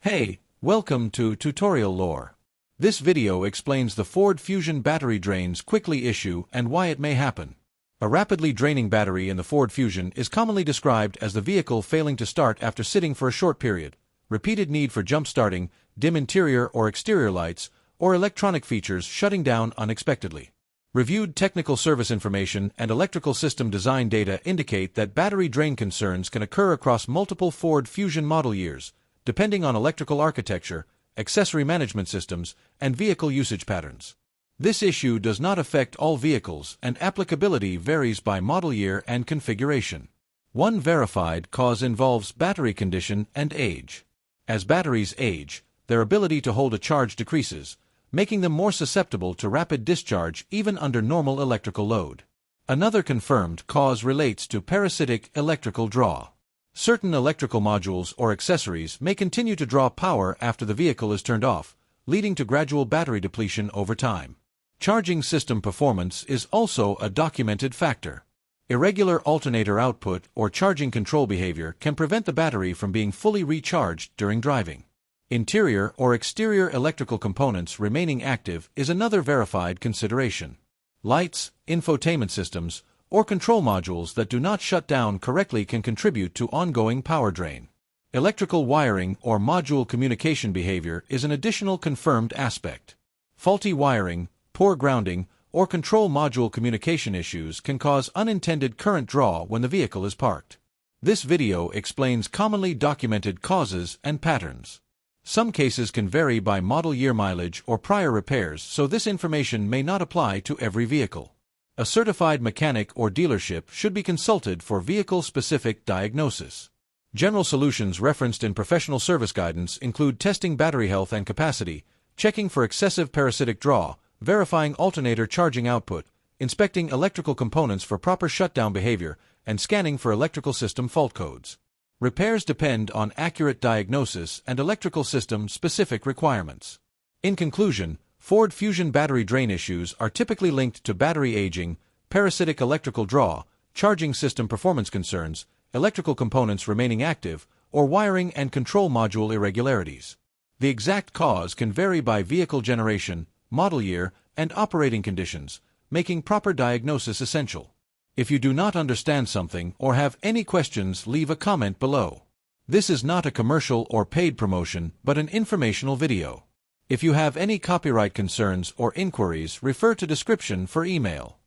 Hey, welcome to Tutorial Lore. This video explains the Ford Fusion battery drains quickly issue and why it may happen. A rapidly draining battery in the Ford Fusion is commonly described as the vehicle failing to start after sitting for a short period, repeated need for jump starting, dim interior or exterior lights, or electronic features shutting down unexpectedly. Reviewed technical service information and electrical system design data indicate that battery drain concerns can occur across multiple Ford Fusion model years, depending on electrical architecture, accessory management systems, and vehicle usage patterns. This issue does not affect all vehicles, and applicability varies by model year and configuration. One verified cause involves battery condition and age. As batteries age, their ability to hold a charge decreases, making them more susceptible to rapid discharge even under normal electrical load. Another confirmed cause relates to parasitic electrical draw. Certain electrical modules or accessories may continue to draw power after the vehicle is turned off, leading to gradual battery depletion over time. Charging system performance is also a documented factor. Irregular alternator output or charging control behavior can prevent the battery from being fully recharged during driving. Interior or exterior electrical components remaining active is another verified consideration. Lights, infotainment systems, or control modules that do not shut down correctly can contribute to ongoing power drain. Electrical wiring or module communication behavior is an additional confirmed aspect. Faulty wiring, poor grounding, or control module communication issues can cause unintended current draw when the vehicle is parked. This video explains commonly documented causes and patterns. Some cases can vary by model year mileage or prior repairs, so this information may not apply to every vehicle. A certified mechanic or dealership should be consulted for vehicle-specific diagnosis. General solutions referenced in professional service guidance include testing battery health and capacity, checking for excessive parasitic draw, verifying alternator charging output, inspecting electrical components for proper shutdown behavior, and scanning for electrical system fault codes. Repairs depend on accurate diagnosis and electrical system-specific requirements. In conclusion, Ford Fusion battery drain issues are typically linked to battery aging, parasitic electrical draw, charging system performance concerns, electrical components remaining active, or wiring and control module irregularities. The exact cause can vary by vehicle generation, model year, and operating conditions, making proper diagnosis essential. If you do not understand something or have any questions, leave a comment below. This is not a commercial or paid promotion, but an informational video. If you have any copyright concerns or inquiries, refer to description for email.